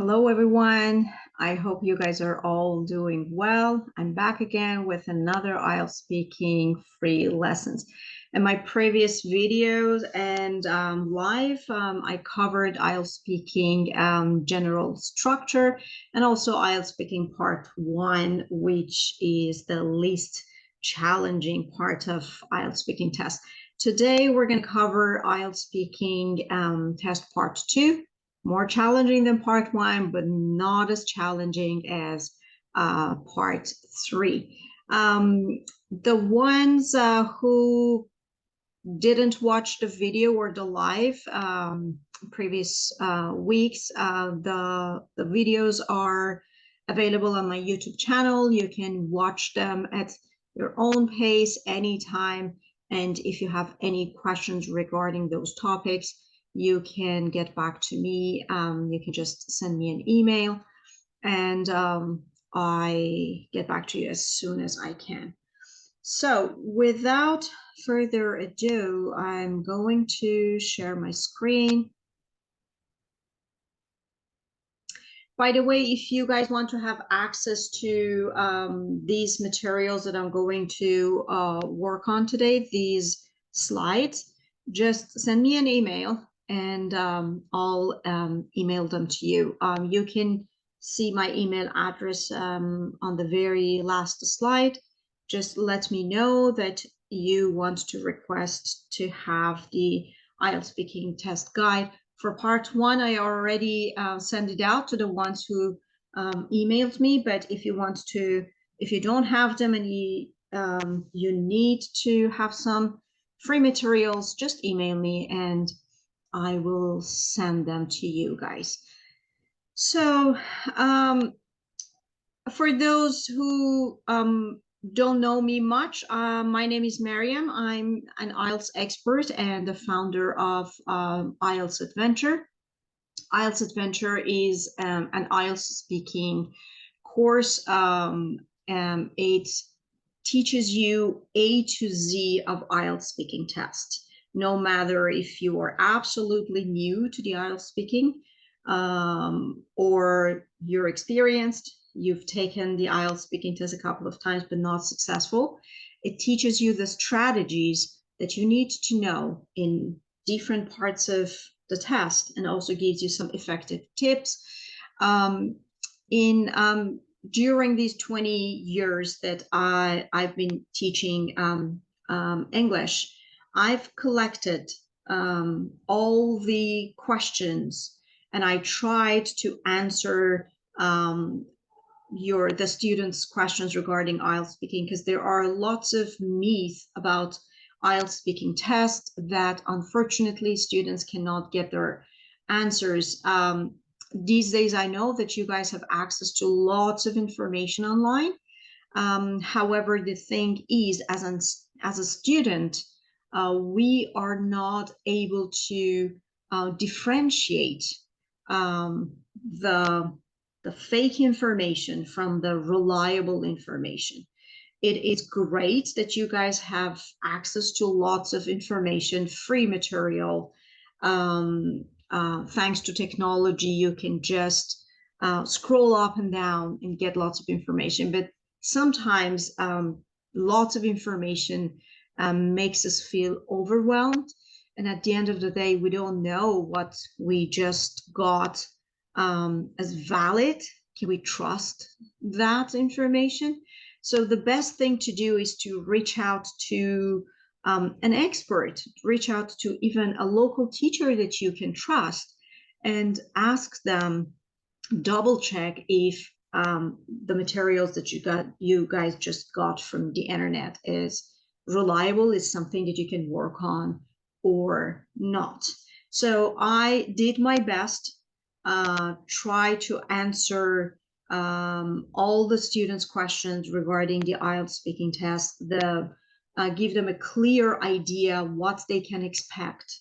Hello, everyone. I hope you guys are all doing well. I'm back again with another IELTS Speaking free lessons. In my previous videos and live, I covered IELTS Speaking general structure and also IELTS Speaking Part 1, which is the least challenging part of IELTS Speaking test. Today, we're going to cover IELTS Speaking test Part 2. More challenging than part 1, but not as challenging as part 3. The ones who didn't watch the video or the live previous weeks, the videos are available on my YouTube channel. You can watch them at your own pace anytime. And if you have any questions regarding those topics, you can get back to me. You can just send me an email and I get back to you as soon as I can. So without further ado, I'm going to share my screen. By the way, if you guys want to have access to these materials that I'm going to work on today, these slides, just send me an email and I'll email them to you. You can see my email address on the very last slide. Just let me know that you want to request to have the IELTS Speaking Test Guide. For part 1, I already sent it out to the ones who emailed me, but if you don't have them and you need to have some free materials, just email me and I will send them to you guys. So for those who don't know me much, my name is Mariam. I'm an IELTS expert and the founder of IELTS Adventure. IELTS Adventure is an IELTS speaking course. It teaches you A to Z of IELTS speaking test. No matter if you are absolutely new to the IELTS speaking or you're experienced, you've taken the IELTS speaking test a couple of times but not successful. It teaches you the strategies that you need to know in different parts of the test and also gives you some effective tips. During these 20 years that I've been teaching English, I've collected all the questions and I tried to answer the students' questions regarding IELTS speaking, because there are lots of myths about IELTS speaking test that unfortunately students cannot get their answers. These days, I know that you guys have access to lots of information online. However, the thing is, as a student, we are not able to differentiate the fake information from the reliable information. It is great that you guys have access to lots of information, free material. Thanks to technology, you can just scroll up and down and get lots of information. But sometimes lots of information makes us feel overwhelmed. And at the end of the day, we don't know what we just got as valid. Can we trust that information? So the best thing to do is to reach out to an expert, reach out to even a local teacher that you can trust and ask them, double check if the materials that you guys just got from the internet is reliable, is something that you can work on or not. So I did my best, try to answer all the students' questions regarding the IELTS speaking test, give them a clear idea what they can expect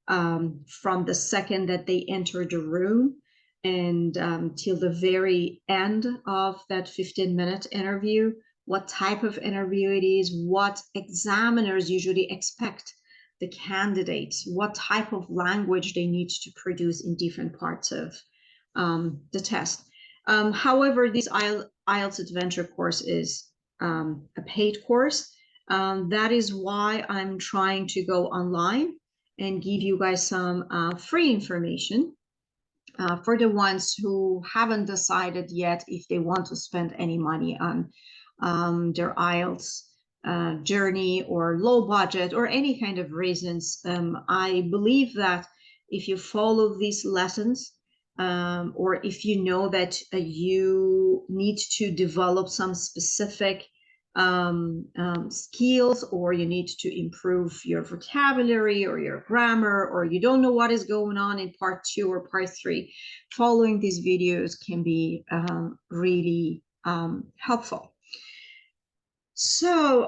from the second that they enter the room and till the very end of that 15-minute interview, what type of interview it is, what examiners usually expect the candidates, what type of language they need to produce in different parts of the test. However, this IELTS Adventure course is a paid course. That is why I'm trying to go online and give you guys some free information for the ones who haven't decided yet if they want to spend any money on their IELTS journey or low budget or any kind of reasons. I believe that if you follow these lessons, or if you know that you need to develop some specific skills, or you need to improve your vocabulary or your grammar, or you don't know what is going on in part 2 or part 3, following these videos can be really helpful. So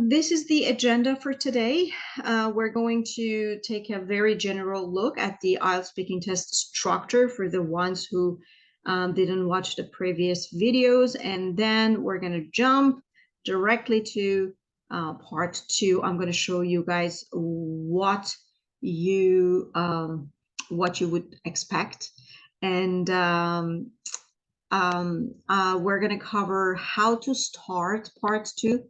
this is the agenda for today. We're going to take a very general look at the IELTS speaking test structure for the ones who didn't watch the previous videos. And then we're going to jump directly to part 2. I'm going to show you guys what you would expect. And we're going to cover how to start part 2.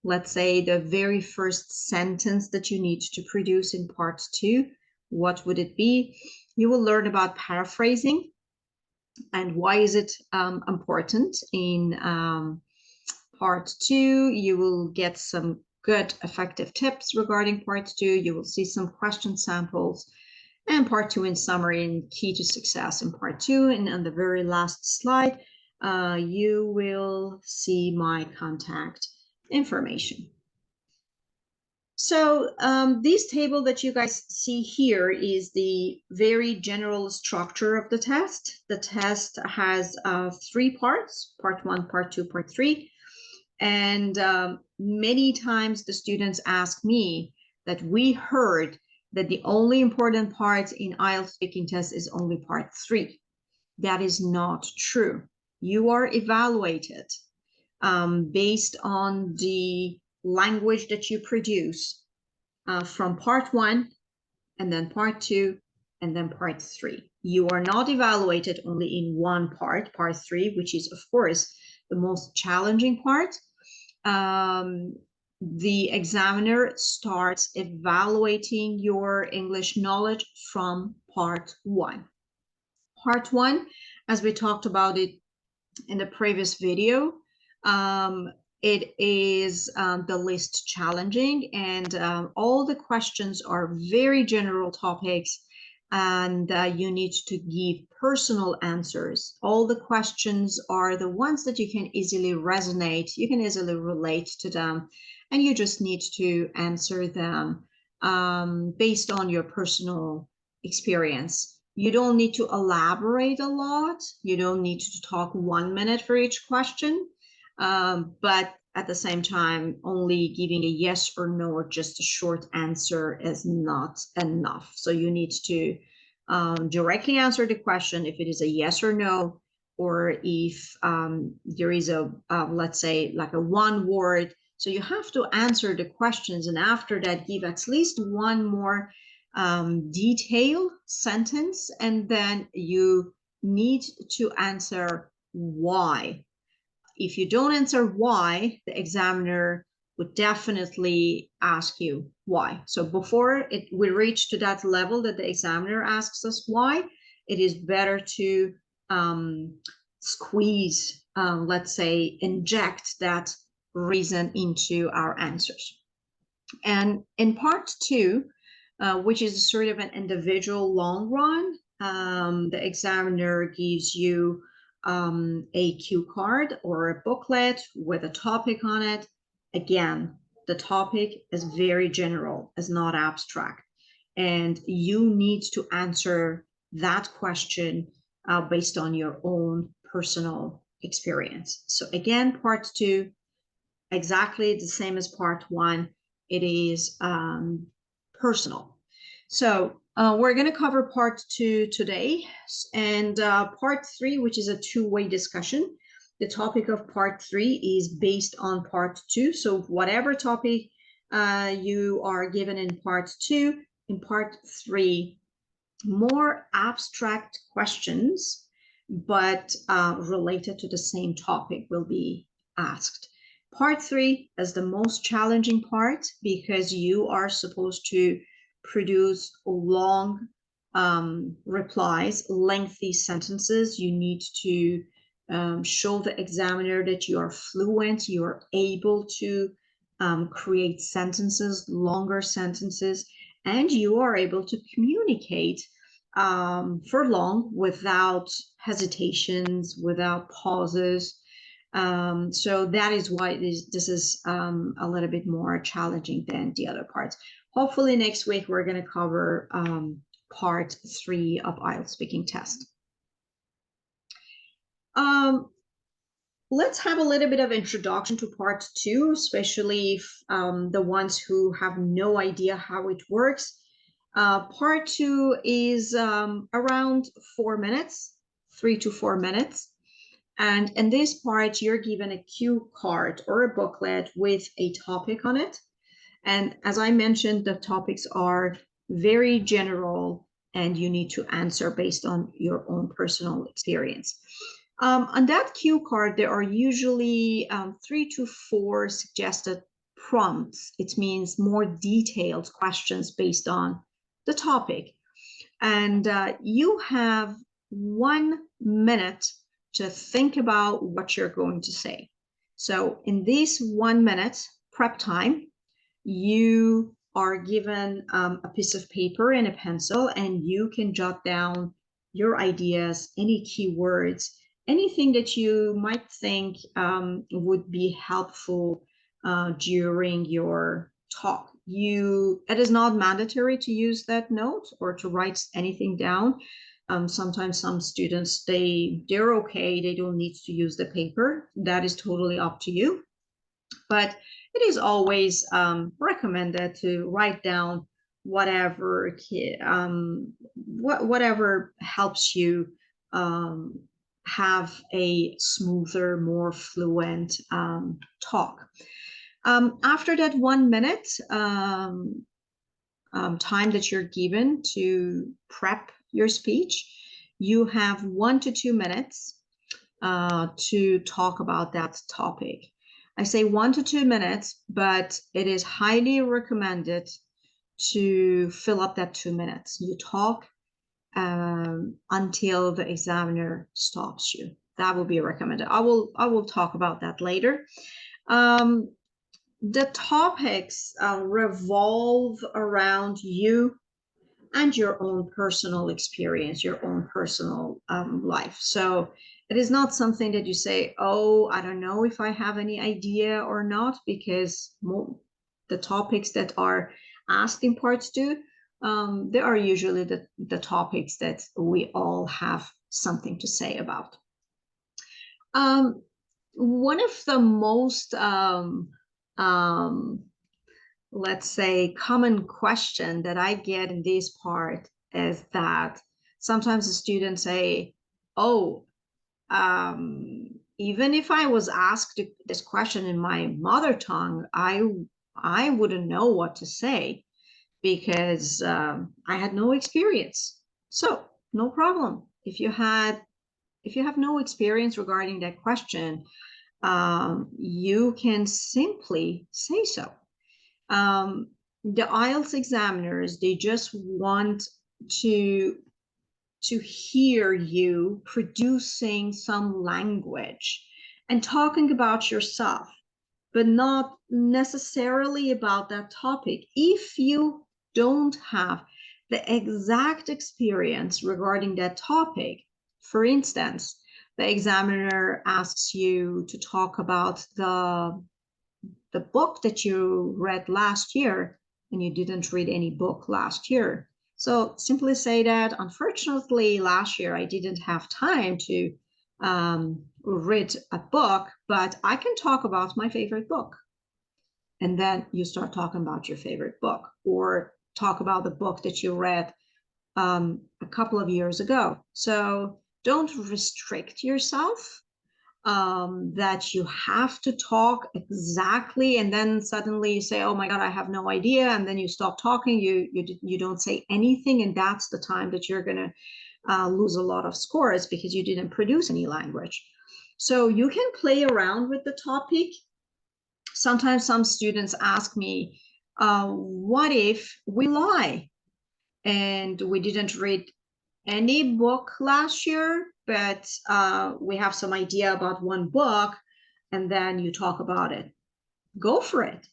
Let's say the very first sentence that you need to produce in part 2. What would it be? You will learn about paraphrasing and why is it important in part 2. You will get some good effective tips regarding part 2. You will see some question samples. And part 2 in summary and key to success in part 2. And on the very last slide, you will see my contact information. So this table that you guys see here is the very general structure of the test. The test has 3 parts, part 1, part 2, part 3. And many times the students ask me that we heard that the only important part in IELTS speaking test is only part 3. That is not true. You are evaluated based on the language that you produce from part 1, and then part 2, and then part 3. You are not evaluated only in one part, part 3, which is, of course, the most challenging part. The examiner starts evaluating your English knowledge from part 1. Part 1, as we talked about it in the previous video, it is the least challenging, and all the questions are very general topics, and you need to give personal answers. All the questions are the ones that you can easily resonate, you can easily relate to them, and you just need to answer them based on your personal experience. You don't need to elaborate a lot. You don't need to talk 1 minute for each question, but at the same time, only giving a yes or no or just a short answer is not enough. So you need to directly answer the question if it is a yes or no, or if there is a, let's say, like a one word. So you have to answer the questions, and after that, give at least one more detailed sentence, and then you need to answer why. If you don't answer why, the examiner would definitely ask you why. So before we reach to that level that the examiner asks us why, it is better to squeeze, let's say, inject that reason into our answers. And in part 2, which is sort of an individual long run, the examiner gives you a cue card or a booklet with a topic on it. Again, the topic is very general, is not abstract, and you need to answer that question based on your own personal experience. So again, part 2, exactly the same as part 1. It is personal. So we're going to cover part 2 today, and part 3, which is a two-way discussion. The topic of part 3 is based on part 2. So whatever topic you are given in part 2, in part 3, more abstract questions but related to the same topic will be asked. Part 3 is the most challenging part because you are supposed to produce long replies, lengthy sentences. You need to show the examiner that you are fluent, you are able to create sentences, longer sentences, and you are able to communicate for long without hesitations, without pauses. So that is why this is a little bit more challenging than the other parts. Hopefully next week we're going to cover part 3 of IELTS speaking test. Let's have a little bit of introduction to part 2, especially if, the ones who have no idea how it works. Part 2 is around 4 minutes, 3 to 4 minutes. And in this part, you're given a cue card or a booklet with a topic on it. And as I mentioned, the topics are very general and you need to answer based on your own personal experience. On that cue card, there are usually 3 to 4 suggested prompts. It means more detailed questions based on the topic. And you have 1 minute to think about what you're going to say. So in this 1 minute prep time, you are given a piece of paper and a pencil, and you can jot down your ideas, any keywords, anything that you might think would be helpful during your talk. It is not mandatory to use that note or to write anything down. Sometimes some students, they're okay, they don't need to use the paper. That is totally up to you. But it is always recommended to write down whatever whatever helps you have a smoother, more fluent talk. After that 1 minute time that you're given to prep your speech, you have 1 to 2 minutes to talk about that topic. I say 1 to 2 minutes, but it is highly recommended to fill up that 2 minutes. You talk until the examiner stops you. That will be recommended. I will talk about that later. The topics revolve around you and your own personal experience, your own personal life. So it is not something that you say, oh, I don't know if I have any idea or not, because the topics that are asked in parts 2, they are usually the topics that we all have something to say about. One of the most, let's say, common question that I get in this part is that sometimes the students say, oh, even if I was asked this question in my mother tongue, I wouldn't know what to say because I had no experience. So no problem. If you have no experience regarding that question, you can simply say so. The IELTS examiners, they just want to hear you producing some language and talking about yourself, but not necessarily about that topic. If you don't have the exact experience regarding that topic, for instance, the examiner asks you to talk about the book that you read last year and you didn't read any book last year. So simply say that, unfortunately, last year I didn't have time to read a book, but I can talk about my favorite book. And then you start talking about your favorite book, or talk about the book that you read a couple of years ago. So don't restrict yourself that you have to talk exactly, and then suddenly you say, oh my God, I have no idea, and then you stop talking, you don't say anything, and that's the time that you're gonna lose a lot of scores because you didn't produce any language. So you can play around with the topic. Sometimes some students ask me, what if we lie and we didn't read any book last year, but we have some idea about one book, and then you talk about it? Go for it.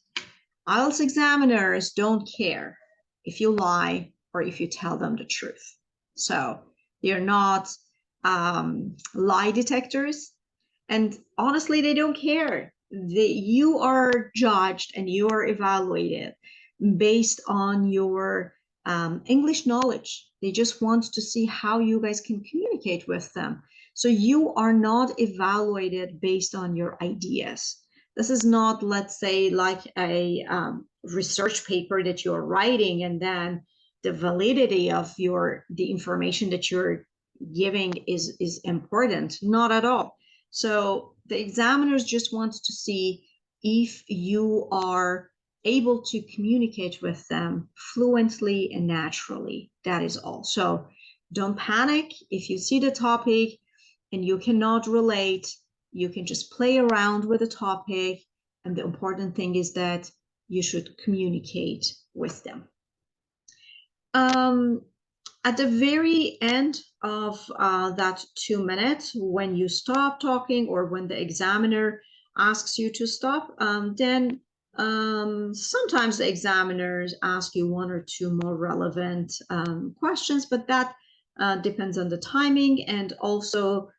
IELTS examiners don't care if you lie or if you tell them the truth. So they're not lie detectors. And honestly, they don't care. You are judged and you are evaluated based on your English knowledge. They just want to see how you guys can communicate with them. So you are not evaluated based on your ideas. This is not, let's say, like a research paper that you're writing and then the validity of the information that you're giving is important. Not at all. So the examiners just want to see if you are able to communicate with them fluently and naturally. That is all. So don't panic if you see the topic and you cannot relate. You can just play around with the topic. And the important thing is that you should communicate with them. At the very end of that 2 minutes, when you stop talking or when the examiner asks you to stop, then sometimes the examiners ask you 1 or 2 more relevant questions, but that depends on the timing. And also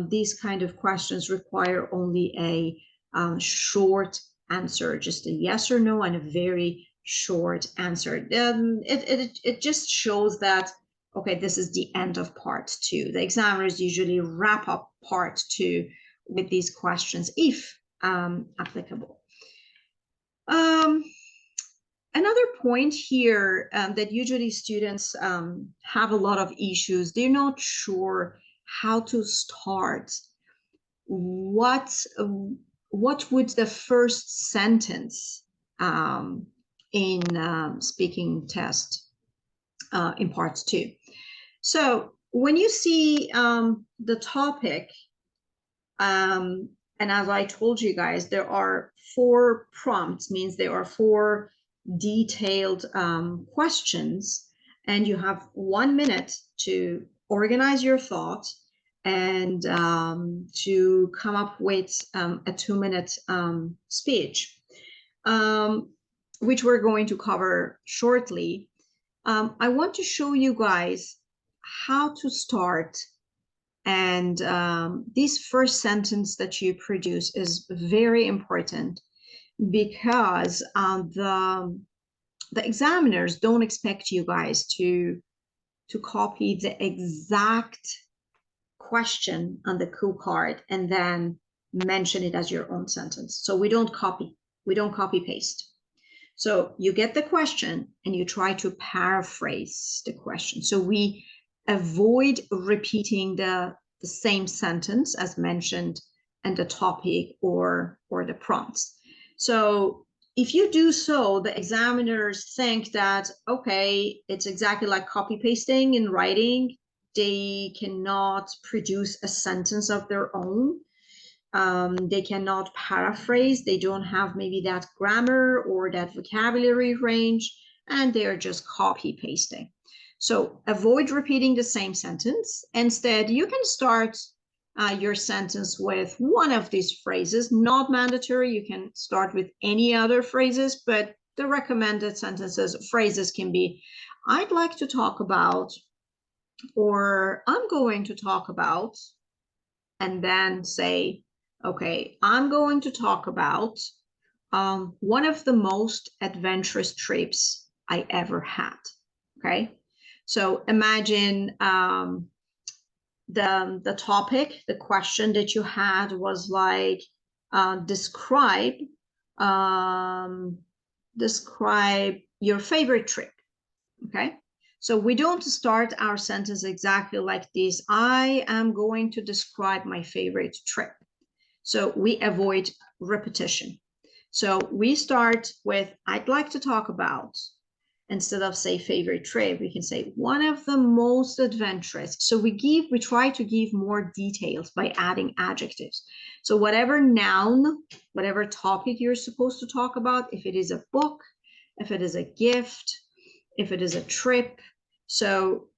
these kind of questions require only a short answer, just a yes or no and a very short answer. It just shows that, okay, this is the end of part 2. The examiners usually wrap up part 2 with these questions if applicable. Another point here that usually students have a lot of issues. They're not sure how to start. What would the first sentence in speaking test in part 2? So when you see the topic, and as I told you guys, there are 4 prompts, means there are 4 detailed questions, and you have 1 minute to organize your thoughts and to come up with a 2-minute speech, which we're going to cover shortly. I want to show you guys how to start. And this first sentence that you produce is very important because the examiners don't expect you guys to copy the exact question on the cue card and then mention it as your own sentence. So we don't copy paste. So you get the question and you try to paraphrase the question. So we avoid repeating the same sentence as mentioned in the topic or the prompts. So if you do so, the examiners think that, okay, it's exactly like copy pasting in writing. They cannot produce a sentence of their own. They cannot paraphrase. They don't have maybe that grammar or that vocabulary range, and they're just copy pasting. So avoid repeating the same sentence. Instead, you can start your sentence with one of these phrases. Not mandatory. You can start with any other phrases, but the recommended phrases can be, I'd like to talk about, or I'm going to talk about, and then say, okay, I'm going to talk about one of the most adventurous trips I ever had. Okay, so imagine the topic, the question that you had was like, describe your favorite trip. Okay, so we don't start our sentence exactly like this. I am going to describe my favorite trip. So we avoid repetition. So we start with, I'd like to talk about, instead of say favorite trip, we can say one of the most adventurous. So we try to give more details by adding adjectives. So whatever noun, whatever topic you're supposed to talk about, if it is a book, if it is a gift, if it is a trip, so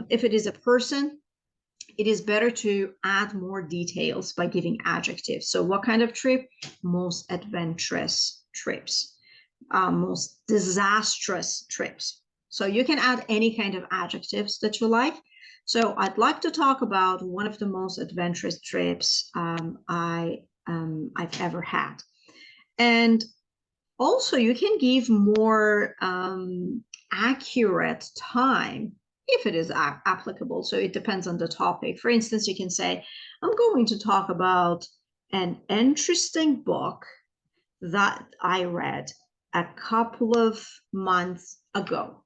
if it is a person, it is better to add more details by giving adjectives. So what kind of trip? Most adventurous trips. Most disastrous trips. So you can add any kind of adjectives that you like. So I'd like to talk about one of the most adventurous trips I've ever had. And also you can give more accurate time if it is applicable. So it depends on the topic. For instance, you can say, I'm going to talk about an interesting book that I read a couple of months ago.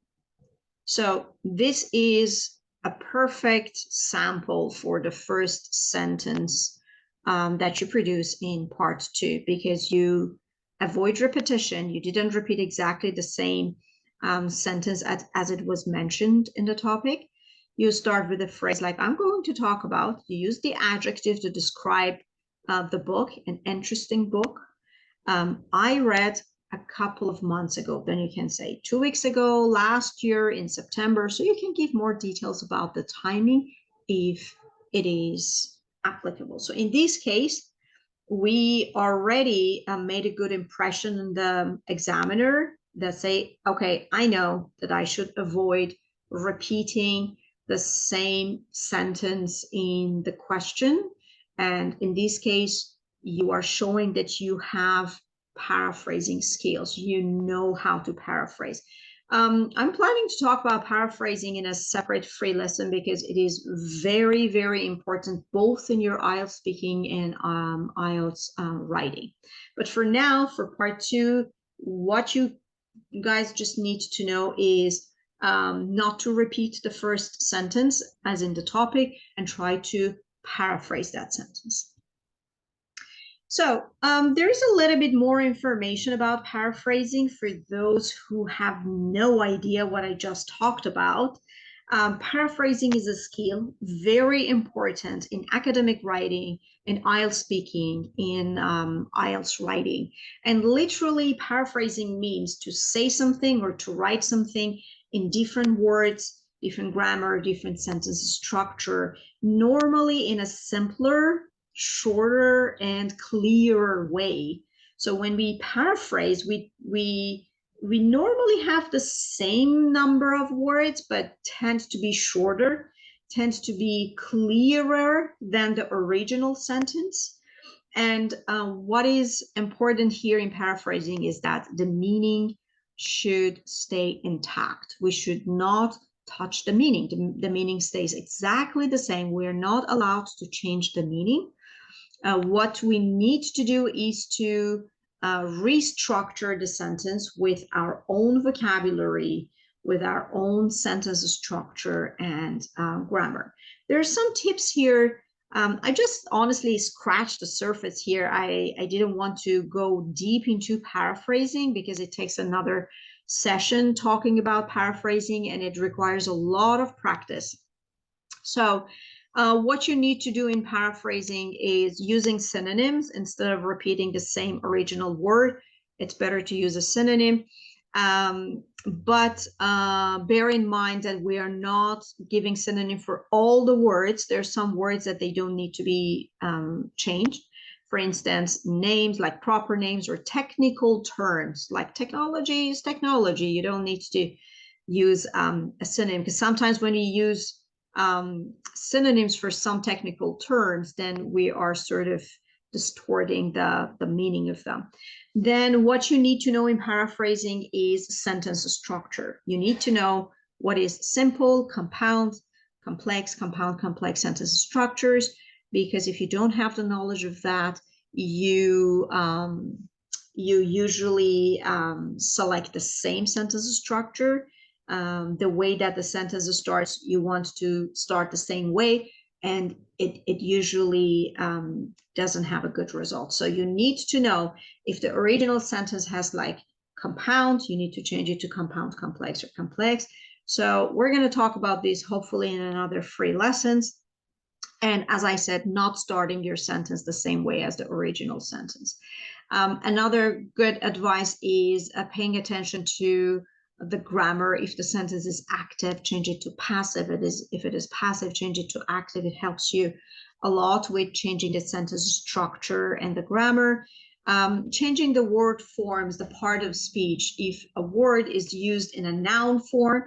So this is a perfect sample for the first sentence that you produce in part 2, because you avoid repetition. You didn't repeat exactly the same sentence as it was mentioned in the topic. You start with a phrase like, I'm going to talk about. You use the adjective to describe the book, an interesting book. I read a couple of months ago. Then you can say 2 weeks ago, last year in September. So you can give more details about the timing if it is applicable. So in this case, we already made a good impression on the examiner that say, okay, I know that I should avoid repeating the same sentence in the question. And in this case, you are showing that you have paraphrasing skills. You know how to paraphrase. I'm planning to talk about paraphrasing in a separate free lesson because it is very, very important both in your IELTS speaking and IELTS writing. But for now, for part 2, what you guys just need to know is not to repeat the first sentence as in the topic and try to paraphrase that sentence. So there is a little bit more information about paraphrasing for those who have no idea what I just talked about. Paraphrasing is a skill very important in academic writing, in IELTS speaking, in IELTS writing. And literally paraphrasing means to say something or to write something in different words, different grammar, different sentence structure, normally in a simpler, shorter and clearer way. So when we paraphrase, we normally have the same number of words, but tend to be shorter, tends to be clearer than the original sentence. And what is important here in paraphrasing is that the meaning should stay intact. We should not touch the meaning. The meaning stays exactly the same. We're not allowed to change the meaning. What we need to do is to restructure the sentence with our own vocabulary, with our own sentence structure and grammar. There are some tips here. I just honestly scratched the surface here. I didn't want to go deep into paraphrasing because it takes another session talking about paraphrasing and it requires a lot of practice. So what you need to do in paraphrasing is using synonyms instead of repeating the same original word. It's better to use a synonym. But bear in mind that we are not giving synonym for all the words. There's some words that they don't need to be changed. For instance, names like proper names or technical terms like technology is technology. You don't need to use a synonym because sometimes when you use synonyms for some technical terms, then we are sort of distorting the meaning of them. Then what you need to know in paraphrasing is sentence structure. You need to know what is simple, compound, complex, compound, complex sentence structures, because if you don't have the knowledge of that, you usually select the same sentence structure. The way that the sentence starts, you want to start the same way, and it usually doesn't have a good result. So you need to know if the original sentence has like compound, you need to change it to compound complex or complex. So we're going to talk about this hopefully in another free lessons. And as I said, not starting your sentence the same way as the original sentence. Another good advice is paying attention to the grammar. If the sentence is active, change it to passive. If it is passive, change it to active. It helps you a lot with changing the sentence structure and the grammar. Changing the word forms, the part of speech. If a word is used in a noun form,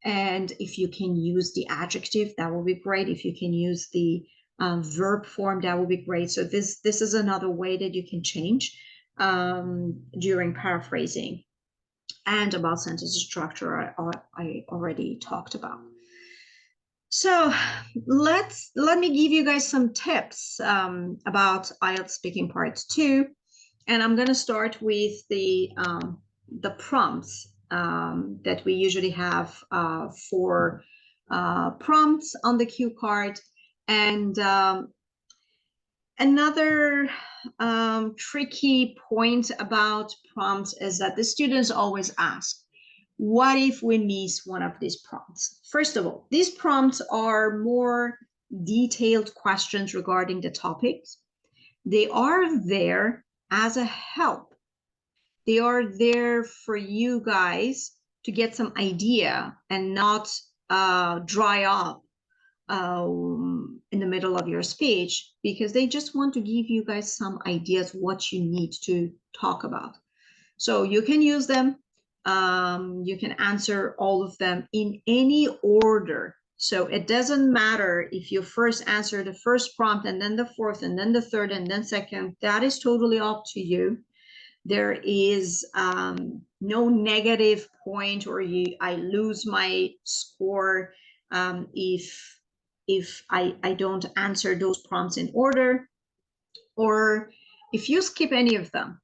and if you can use the adjective, that will be great. If you can use the verb form, that will be great. So this is another way that you can change during paraphrasing. And about sentence structure, I already talked about. So let me give you guys some tips about IELTS Speaking Part 2. And I'm going to start with the prompts that we usually have for prompts on the cue card. And another tricky point about prompts is that the students always ask, what if we miss one of these prompts? First of all, these prompts are more detailed questions regarding the topics. They are there as a help. They are there for you guys to get some idea and not dry up in the middle of your speech, because they just want to give you guys some ideas what you need to talk about. So you can use them. You can answer all of them in any order. So it doesn't matter if you first answer the first prompt and then the fourth and then the third and then second. That is totally up to you. There is no negative point or I lose my score if I don't answer those prompts in order, or if you skip any of them,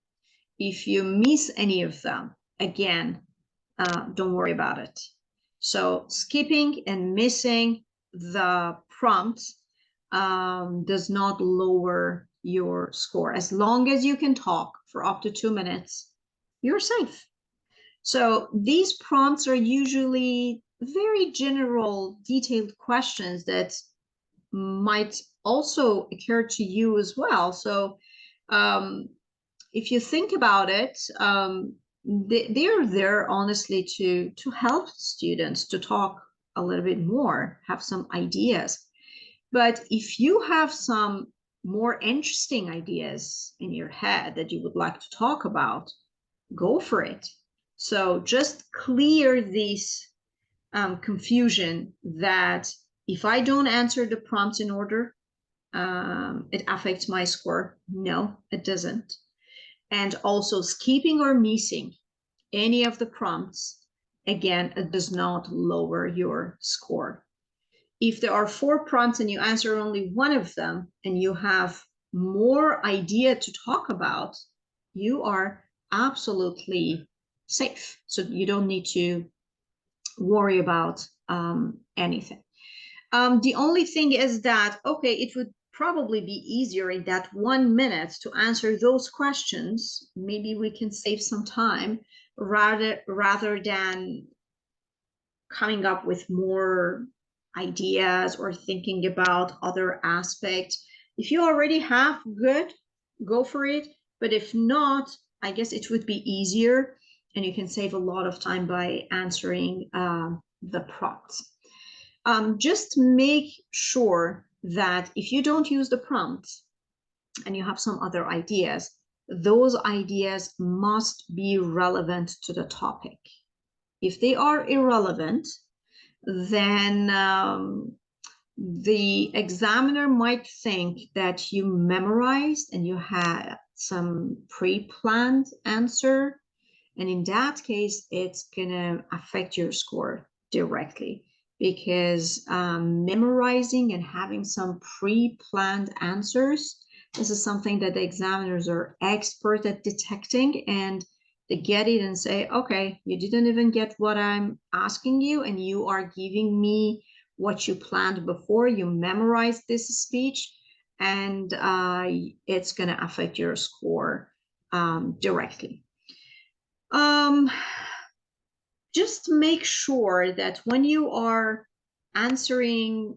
if you miss any of them, again, don't worry about it. So skipping and missing the prompts does not lower your score. As long as you can talk for up to 2 minutes, you're safe. So these prompts are usually very general, detailed questions that might also occur to you as well. So if you think about it, they are there honestly to help students to talk a little bit more, have some ideas. But if you have some more interesting ideas in your head that you would like to talk about, go for it. So just clear this confusion that if I don't answer the prompts in order, it affects my score. No, it doesn't. And also skipping or missing any of the prompts, again, it does not lower your score. If there are 4 prompts and you answer only one of them and you have more idea to talk about, you are absolutely safe. So you don't need to worry about anything. The only thing is that, okay, it would probably be easier in that 1 minute to answer those questions. Maybe we can save some time rather than coming up with more ideas or thinking about other aspects. If you already have, good, go for it. But if not, I guess it would be easier and you can save a lot of time by answering the prompts. Just make sure that if you don't use the prompts and you have some other ideas, those ideas must be relevant to the topic. If they are irrelevant, then the examiner might think that you memorized and you had some pre-planned answer. And in that case, it's gonna affect your score directly, because memorizing and having some pre-planned answers, this is something that the examiners are expert at detecting, and they get it and say, okay, you didn't even get what I'm asking you, and you are giving me what you planned before. You memorized this speech, and it's going to affect your score directly. Just make sure that when you are answering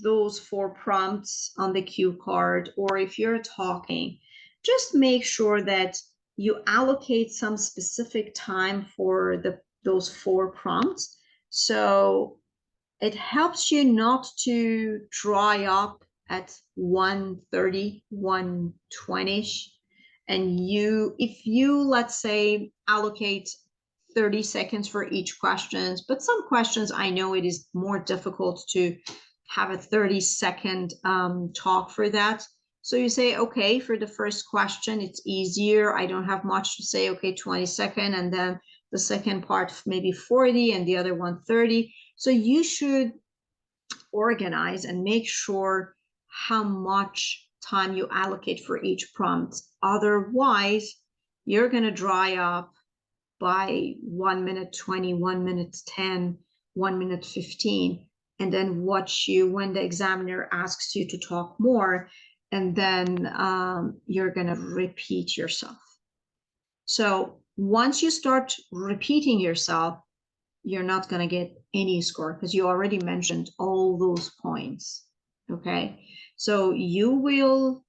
those 4 prompts on the cue card, or if you're talking, just make sure that you allocate some specific time for those 4 prompts. So it helps you not to dry up at 1:30, 1:20ish. And if you, let's say, allocate 30 seconds for each question, but some questions I know it is more difficult to have a 30-second talk for that. So you say, okay, for the first question, it's easier. I don't have much to say. Okay, 20 seconds, and then the second part, maybe 40, and the other one 30. So you should organize and make sure how much time you allocate for each prompt. Otherwise, you're going to dry up by 1 minute 20, 1 minute 10, 1 minute 15, and then watch you when the examiner asks you to talk more, and then you're going to repeat yourself. So once you start repeating yourself, you're not going to get any score because you already mentioned all those points. Okay, so you will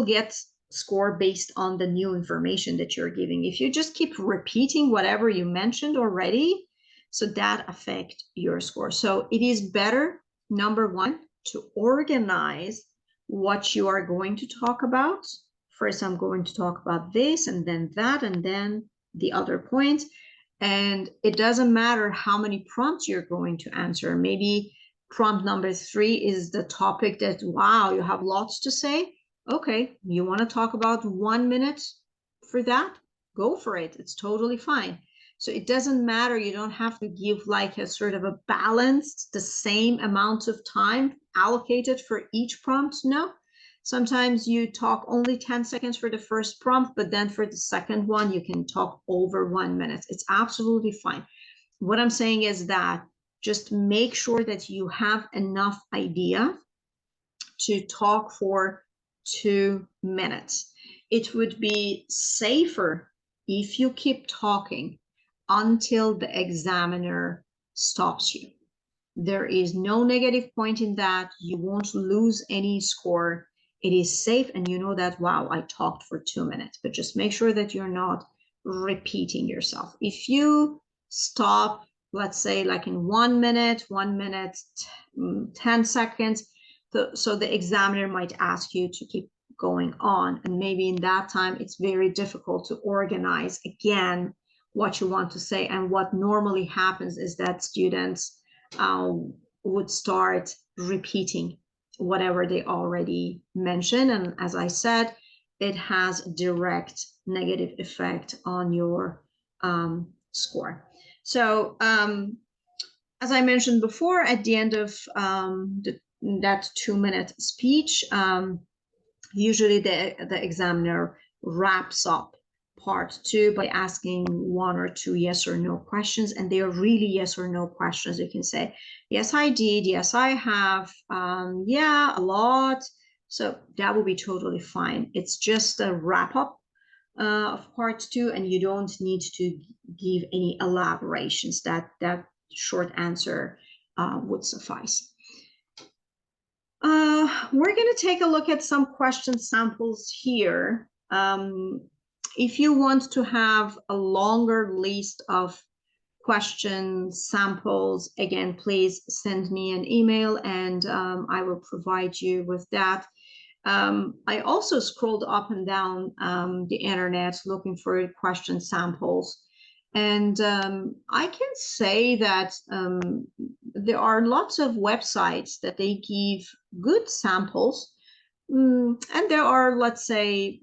get score based on the new information that you're giving. If you just keep repeating whatever you mentioned already, so that affects your score. So it is better, number one, to organize what you are going to talk about. First, I'm going to talk about this, and then that, and then the other points. And it doesn't matter how many prompts you're going to answer. Maybe prompt number 3 is the topic that, wow, you have lots to say. Okay, you want to talk about 1 minute for that? Go for it. It's totally fine. So it doesn't matter. You don't have to give like a sort of a balanced, the same amount of time allocated for each prompt. No. Sometimes you talk only 10 seconds for the first prompt, but then for the second one, you can talk over 1 minute. It's absolutely fine. What I'm saying is that just make sure that you have enough idea to talk for 2 minutes. It would be safer if you keep talking until the examiner stops you. There is no negative point in that. You won't lose any score. It is safe, and you know that, wow, I talked for 2 minutes, but just make sure that you're not repeating yourself. If you stop, let's say like in 1 minute, 1 minute, 10 seconds, so the examiner might ask you to keep going on. And maybe in that time, it's very difficult to organize again what you want to say. And what normally happens is that students would start repeating whatever they already mentioned. And as I said, it has a direct negative effect on your score. So as I mentioned before, at the end of that 2-minute speech, usually the examiner wraps up part 2 by asking 1 or 2 yes or no questions, and they are really yes or no questions. You can say, yes, I did, yes, I have, yeah, a lot. So that will be totally fine. It's just a wrap up of part 2, and you don't need to give any elaborations. That short answer would suffice. We're going to take a look at some question samples here. If you want to have a longer list of question samples, again, please send me an email, and I will provide you with that. I also scrolled up and down the internet looking for question samples. And I can say that there are lots of websites that they give good samples. And there are, let's say,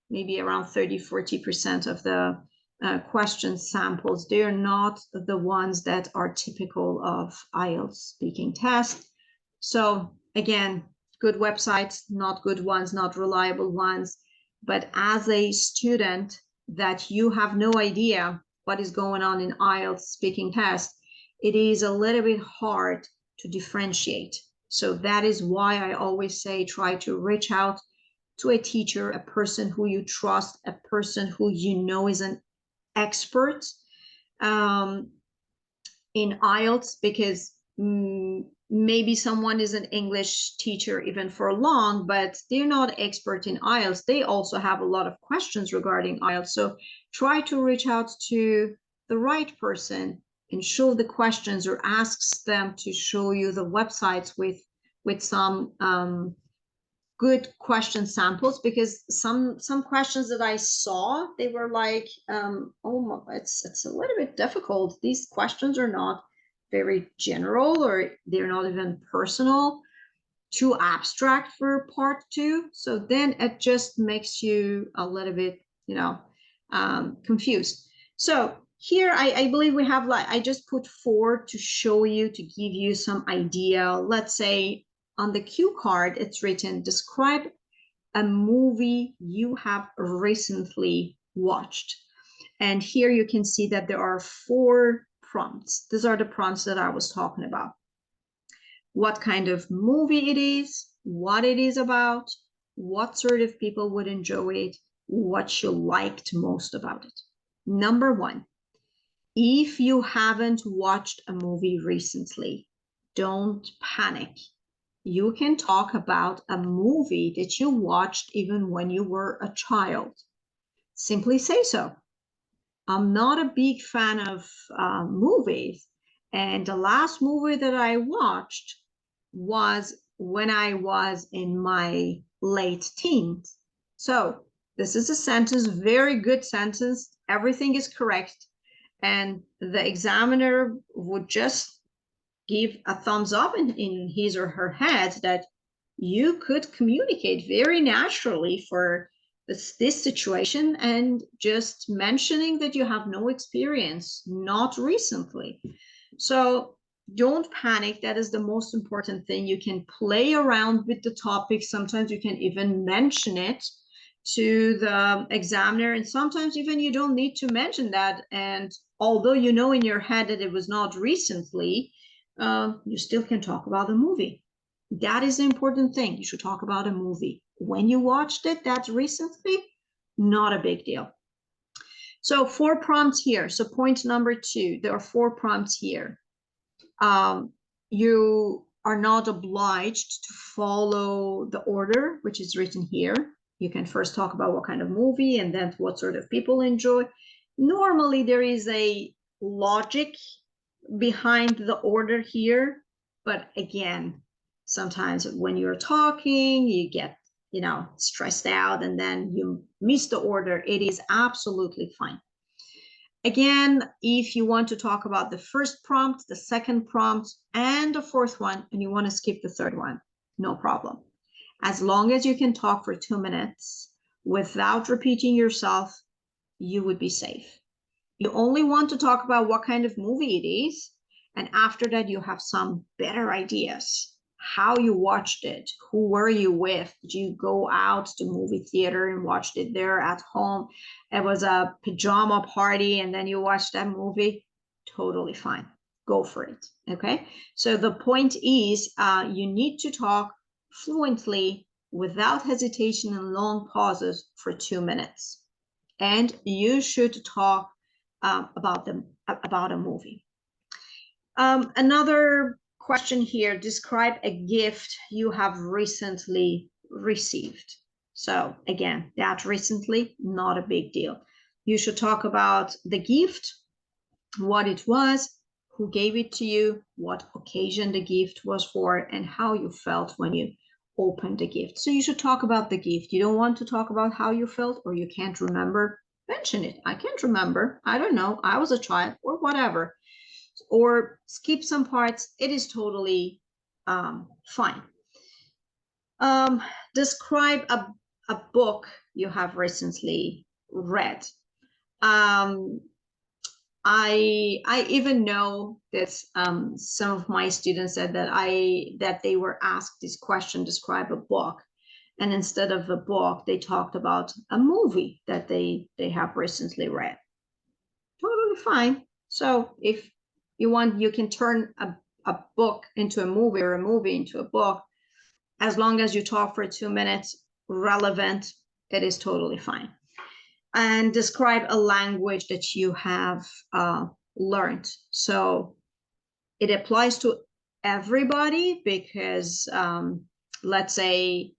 maybe around 30–40% of the question samples. They are not the ones that are typical of IELTS speaking test. So again, good websites, not good ones, not reliable ones. But as a student that you have no idea what is going on in IELTS speaking test, it is a little bit hard to differentiate. So that is why I always say try to reach out to a teacher, a person who you trust, a person who you know is an expert in IELTS, because maybe someone is an English teacher even for long, but they're not expert in IELTS. They also have a lot of questions regarding IELTS. So try to reach out to the right person and show the questions, or asks them to show you the websites with some good question samples, because some questions that I saw, they were like, oh, it's a little bit difficult. These questions are not very general, or they're not even personal, too abstract for part 2. So then it just makes you a little bit, confused. So here I believe we have, like, I just put 4 to show you, to give you some idea. Let's say on the cue card, it's written, describe a movie you have recently watched. And here you can see that there are 4 prompts. These are the prompts that I was talking about. What kind of movie it is, what it is about, what sort of people would enjoy it, what you liked most about it. Number 1, if you haven't watched a movie recently, don't panic. You can talk about a movie that you watched even when you were a child. Simply say so. I'm not a big fan of movies, and the last movie that I watched was when I was in my late teens. So this is a sentence, very good sentence. Everything is correct. And the examiner would just give a thumbs up in his or her head that you could communicate very naturally for this situation, and just mentioning that you have no experience, not recently. So don't panic. That is the most important thing. You can play around with the topic. Sometimes you can even mention it to the examiner, and sometimes even you don't need to mention that. And although you know in your head that it was not recently, you still can talk about the movie. That is the important thing. You should talk about a movie. When you watched it, that's recently, not a big deal. So 4 prompts here. So point number 2, there are 4 prompts here. You are not obliged to follow the order, which is written here. You can first talk about what kind of movie, and then what sort of people enjoy. Normally, there is a logic behind the order here, but again, sometimes when you're talking, you get stressed out, and then you miss the order. It is absolutely fine. Again, if you want to talk about the first prompt, the second prompt, and the 4th one, and you want to skip the 3rd one, no problem. As long as you can talk for 2 minutes without repeating yourself, you would be safe. You only want to talk about what kind of movie it is, and after that you have some better ideas. How you watched it, who were you with? Did you go out to movie theater and watched it there at home? It was a pajama party and then you watched that movie? Totally fine. Go for it. Okay. So the point is, you need to talk fluently without hesitation and long pauses for 2 minutes. And you should talk about a movie. Another question here, describe a gift you have recently received. So again, that recently, not a big deal. You should talk about the gift, what it was, who gave it to you, what occasion the gift was for, and how you felt when you opened the gift. So you should talk about the gift. You don't want to talk about how you felt, or you can't remember, mention it. I can't remember. I don't know. I was a child, or whatever. Or skip some parts. It is totally fine. Describe a book you have recently read. I even know that some of my students said that they were asked this question, describe a book, and instead of a book, they talked about a movie that they have recently read. Totally fine. So if you want, you can turn a book into a movie, or a movie into a book, as long as you talk for 2 minutes. relevant, it is totally fine. And describe a language that you have learned. So it applies to everybody because let's say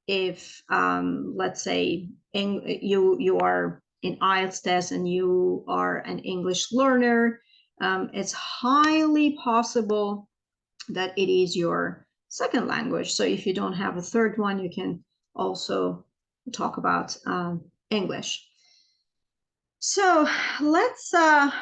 if let's say you are in IELTS test and you are an English learner, it's highly possible that it is your second language. So if you don't have a third one, you can also talk about English. So let's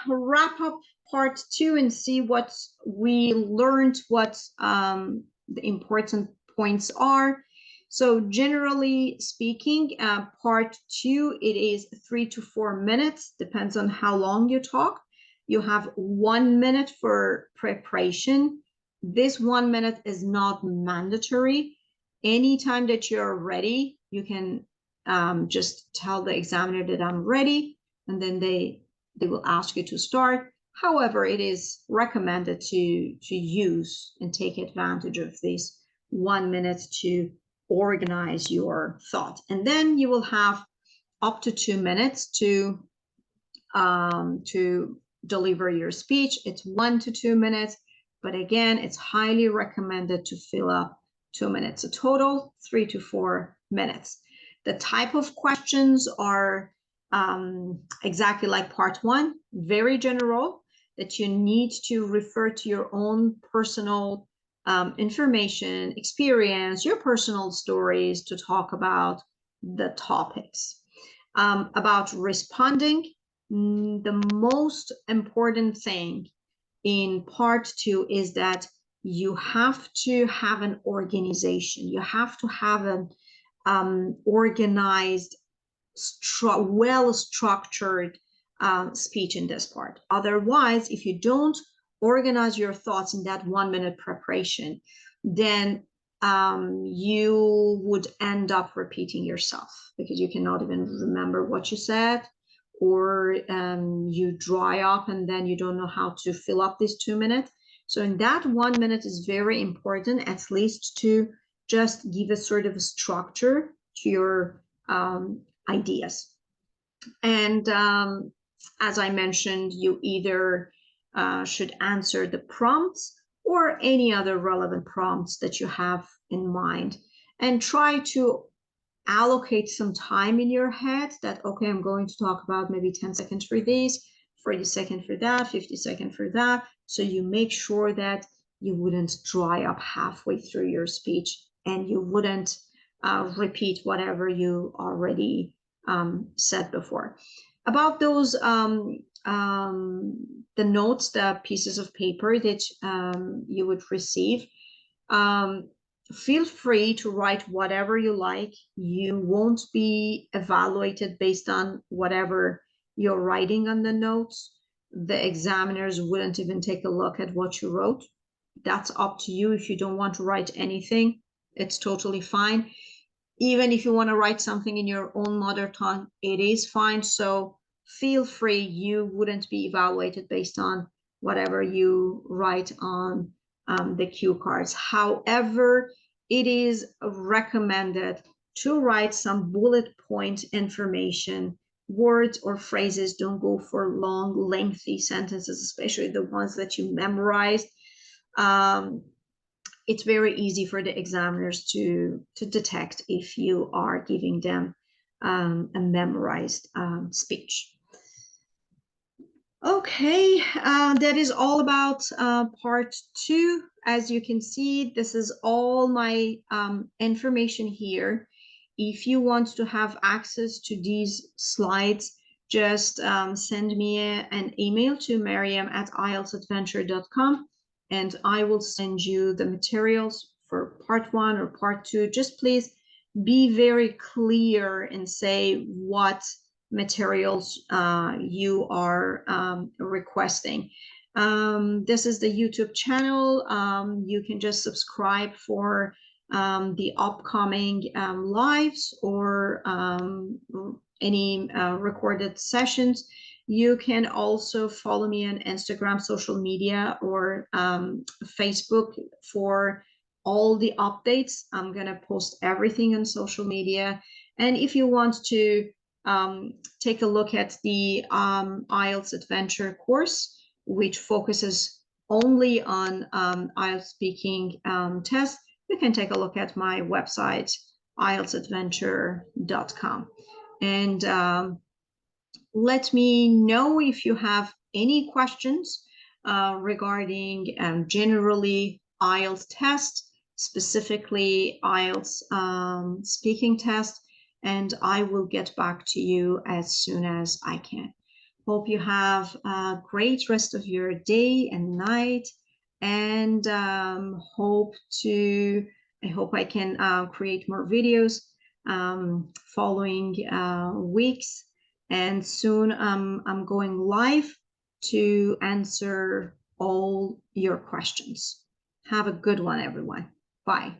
wrap up part 2 and see what we learned, what the important points are. So generally speaking, part 2, it is 3 to 4 minutes, depends on how long you talk. You have 1 minute for preparation. This 1 minute is not mandatory. Anytime that you're ready, you can just tell the examiner that I'm ready, and then they will ask you to start. However, it is recommended to use and take advantage of this 1 minute to organize your thought. And then you will have up to 2 minutes to deliver your speech. It's 1 to 2 minutes, but again, it's highly recommended to fill up 2 minutes. A total 3 to 4 minutes. The type of questions are exactly like part 1, very general, that you need to refer to your own personal information, experience, your personal stories to talk about the topics. About responding, the most important thing in part 2 is that you have to have an organization. You have to have an organized, well-structured speech in this part. Otherwise, if you don't organize your thoughts in that 1 minute preparation, then you would end up repeating yourself because you cannot even remember what you said, or you dry up and then you don't know how to fill up these 2 minutes. So in that 1 minute is very important, at least to just give a sort of a structure to your ideas. And as I mentioned, you either should answer the prompts or any other relevant prompts that you have in mind, and try to allocate some time in your head that, okay, I'm going to talk about maybe 10 seconds for this, 40 seconds for that, 50 seconds for that. So you make sure that you wouldn't dry up halfway through your speech and you wouldn't repeat whatever you already said before. About those the notes, the pieces of paper that you would receive, feel free to write whatever you like. You won't be evaluated based on whatever you're writing on the notes. The examiners wouldn't even take a look at what you wrote. That's up to you. If you don't want to write anything, it's totally fine. Even if you want to write something in your own mother tongue, it is fine. So feel free. You wouldn't be evaluated based on whatever you write on the cue cards. However, it is recommended to write some bullet point information. Words or phrases, don't go for long, lengthy sentences, especially the ones that you memorized. It's very easy for the examiners to detect if you are giving them a memorized speech. Okay, that is all about part 2. As you can see, this is all my information here. If you want to have access to these slides, just send me an email to Mariam@IELTSadventure.com, and I will send you the materials for part 1 or part 2. Just please be very clear and say what materials you are requesting. This is the YouTube channel. You can just subscribe for the upcoming lives or any recorded sessions. You can also follow me on Instagram, social media, or Facebook for all the updates. I'm going to post everything on social media. And if you want to take a look at the IELTS Adventure course, which focuses only on IELTS speaking tests, you can take a look at my website, IELTSadventure.com. And let me know if you have any questions regarding generally IELTS test, specifically IELTS speaking test, and I will get back to you as soon as I can. Hope you have a great rest of your day and night, and I hope I can create more videos following weeks. And soon I'm going live to answer all your questions. Have a good one, everyone. Bye.